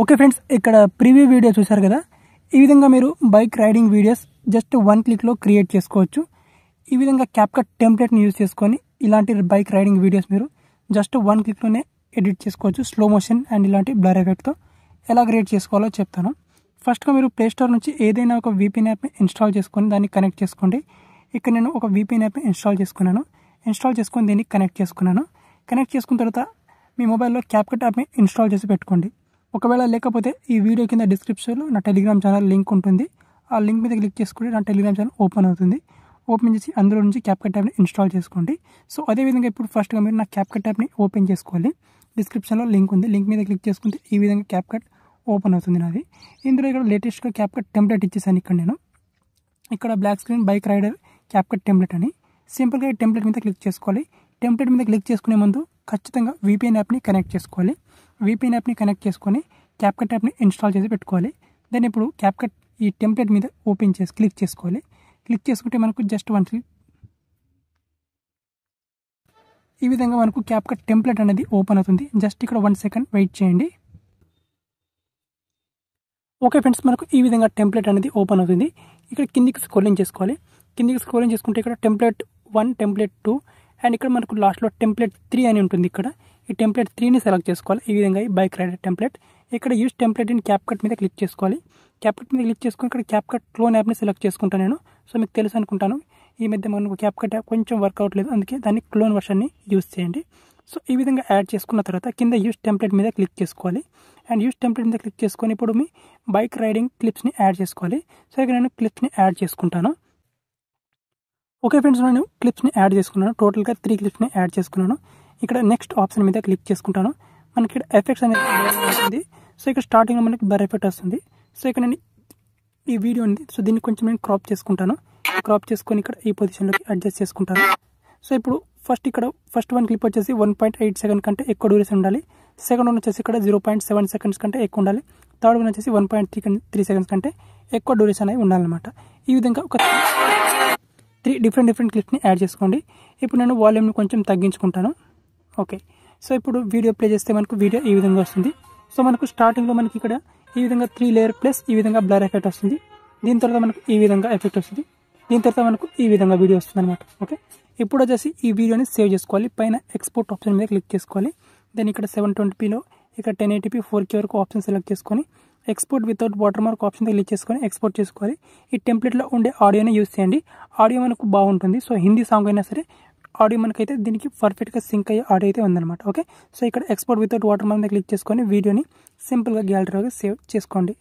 Okay friends, ఇక్కడ preview video చూశారు కదా. ఈ విధంగా మీరు బైక్ రైడింగ్ వీడియోస్ జస్ట్ 1 క్లిక్లో క్రియేట్ చేసుకోవచ్చు. ఈ విధంగా క్యాప్కట్ టెంప్లెట్ని యూజ్ చేసుకొని ఇలాంటి బైక్ రైడింగ్ వీడియోస్ మీరు జస్ట్ 1 క్లిక్లోనే ఎడిట్ చేసుకోవచ్చు. స్లో మోషన్ అండ్ ఇలాంటి బ్లర్ ఎఫెక్ట్తో ఎలా క్రియేట్ చేసుకోవాలో చెప్తాను. ఫస్ట్గా మీరు ప్లే స్టోర్ నుంచి ఏదైనా ఒక VPN యాప్ని ఇన్స్టాల్ చేసుకొని దాన్ని కనెక్ట్ చేసుకోండి. ఇక్కడ నేను ఒక VPN యాప్ని ఇన్స్టాల్ చేసుకొని దీన్ని కనెక్ట్ చేసుకున్నాను. కనెక్ట్ చేసుకున్న తర్వాత మీ మొబైల్లో క్యాప్కట్ యాప్ని ఇన్స్టాల్ చేసి పెట్టుకోండి. ఒకవేళ లేకపోతే ఈ వీడియో కింద డిస్క్రిప్షన్లో నా టెలిగ్రామ్ ఛానల్ లింక్ ఉంటుంది. ఆ లింక్ మీద క్లిక్ చేసుకుంటే నా టెలిగ్రామ్ ఛానల్ ఓపెన్ అవుతుంది. ఓపెన్ చేసి అందులో నుంచి క్యాప్కట్ యాప్ని ఇన్స్టాల్ చేసుకోండి. సో అదేవిధంగా ఇప్పుడు ఫస్ట్గా మీరు నా క్యాప్కట్ యాప్ని ఓపెన్ చేసుకోవాలి. డిస్క్రిప్షన్లో లింక్ ఉంది. లింక్ మీద క్లిక్ చేసుకుంటే ఈ విధంగా క్యాప్కట్ ఓపెన్ అవుతుంది నాది. ఇందులో ఇక్కడ లేటెస్ట్గా క్యాప్కట్ టెంప్లెట్ ఇచ్చేసాను. ఇక్కడ black screen bike rider CapCut template అని సింపుల్గా ఈ టెంప్లెట్ మీద క్లిక్ చేసుకోవాలి. టెంప్లెట్ మీద క్లిక్ చేసుకునే ముందు ఖచ్చితంగా VPN యాప్ని కనెక్ట్ చేసుకోవాలి. VPN యాప్ని కనెక్ట్ చేసుకొని క్యాప్కట్ యాప్ని ఇన్స్టాల్ చేసి పెట్టుకోవాలి. దెన్ ఇప్పుడు క్యాప్కట్ ఈ టెంప్లెట్ మీద ఓపెన్ చేసి క్లిక్ చేసుకోవాలి. క్లిక్ చేసుకుంటే మనకు జస్ట్ 1 క్లిక్ ఈ విధంగా మనకు క్యాప్కట్ టెంప్లెట్ అనేది ఓపెన్ అవుతుంది. జస్ట్ ఇక్కడ 1 సెకండ్ వెయిట్ చేయండి. ఓకే ఫ్రెండ్స్, మనకు ఈ విధంగా టెంప్లెట్ అనేది ఓపెన్ అవుతుంది. ఇక్కడ కిందికి స్క్రోలింగ్ చేసుకోవాలి. కిందికి స్క్రోలింగ్ చేసుకుంటే ఇక్కడ టెంప్లెట్ 1, టెంప్లెట్ 2 అండ్ ఇక్కడ మనకు లాస్ట్లో టెంప్లెట్ 3 అని ఉంటుంది. ఇక్కడ ఈ టెంప్లెట్ 3ని సెలెక్ట్ చేసుకోవాలి. ఈ విధంగా ఈ బైక్ రైడర్ టెంప్లెట్ ఇక్కడ యూజ్ టెంప్లెట్ ఇన్ క్యాప్కట్ మీద క్లిక్ చేసుకోవాలి. క్యాప్కట్ మీద క్లిక్ చేసుకొని ఇక్కడ క్యాప్కట్ క్లోన్ యాప్ని సెలెక్ట్ చేసుకుంటాను నేను. సో మీకు తెలుసు అనుకుంటాను, ఈ మధ్య మనకు క్యాప్కట్ యాప్ కొంచెం వర్క్ అవ్వట్లేదు, అందుకే దాన్ని క్లోన్ వర్షన్ని యూజ్ చేయండి. సో ఈ విధంగా యాడ్ చేసుకున్న తర్వాత కింద యూజ్ టెంప్లెట్ మీద క్లిక్ చేసుకోవాలి. అండ్ యూజ్ టెంప్లెట్ మీద క్లిక్ చేసుకొని ఇప్పుడు మీ బైక్ రైడింగ్ క్లిప్స్ని యాడ్ చేసుకోవాలి. సో ఇక్కడ నేను క్లిప్స్ని యాడ్ చేసుకుంటాను. ఓకే ఫ్రెండ్స్, నేను క్లిప్స్ని యాడ్ చేసుకున్నాను. టోటల్గా 3 క్లిప్స్ని యాడ్ చేసుకున్నాను. ఇక్కడ నెక్స్ట్ ఆప్షన్ మీద క్లిక్ చేసుకుంటాను. మనకి ఇక్కడ ఎఫెక్ట్స్ అనేది వస్తుంది. సో ఇక్కడ స్టార్టింగ్లో మనకి బ్లర్ ఎఫెక్ట్ వస్తుంది. సో ఇక్కడ నేను ఈ వీడియో ఉంది. సో దీన్ని కొంచెం నేను క్రాప్ చేసుకుంటాను. క్రాప్ చేసుకొని ఇక్కడ ఈ పొజిషన్లోకి అడ్జస్ట్ చేసుకుంటాను. సో ఇప్పుడు ఫస్ట్ 1 క్లిప్ వచ్చేసి 1.8 సెకండ్ కంటే ఎక్కువ డ్యూరేషన్ ఉండాలి. సెకండ్ వన్ వచ్చేసి ఇక్కడ 0.7 సెకండ్స్ కంటే ఎక్కువ ఉండాలి. థర్డ్ వన్ వచ్చేసి 1.3 సెకండ్స్ కంటే ఎక్కువ డ్యూరేషన్ అనేది ఉండాలన్నమాట. ఈ విధంగా ఒక 3 డిఫరెంట్ క్లిప్స్ని యాడ్ చేసుకోండి. ఇప్పుడు నేను వాల్యూమ్ని కొంచెం తగ్గించుకుంటాను. ఓకే, సో ఇప్పుడు వీడియో ప్లే చేస్తే మనకు వీడియో ఈ విధంగా వస్తుంది. సో మనకు స్టార్టింగ్లో మనకి ఇక్కడ ఈ విధంగా 3 లేయర్ ప్లస్ ఈ విధంగా బ్లర్ ఎఫెక్ట్ వస్తుంది. దీని తర్వాత మనకు ఈ విధంగా ఎఫెక్ట్ వస్తుంది. దీని తర్వాత మనకు ఈ విధంగా వీడియో వస్తుంది అనమాట. ఓకే, ఇప్పుడు వచ్చేసి ఈ వీడియోని సేవ్ చేసుకోవాలి. పైన ఎక్స్పోర్ట్ ఆప్షన్ మీద క్లిక్ చేసుకోవాలి. దెన్ ఇక్కడ 720pలో ఇక్కడ 1080p 4K వరకు ఆప్షన్ సెలెక్ట్ చేసుకొని export without water mark option click చేసుకొని ఎక్స్పోర్ట్ చేసుకోవాలి. ఈ టెంప్లెట్లో ఉండే ఆడియోని యూజ్ చేయండి. ఆడియో మనకు బాగుంటుంది. సో హిందీ సాంగ్ అయినా సరే ఆడియో మనకైతే దీనికి పర్ఫెక్ట్గా సింక్ అయ్యే ఆడియో అయితే ఉందన్నమాట. ఓకే, సో ఇక్కడ ఎక్స్పోర్ట్ వితౌట్ వాటర్ మార్క్ మీద క్లిక్ చేసుకొని వీడియోని సింపుల్గా గ్యాలరీగా సేవ్ చేసుకోండి.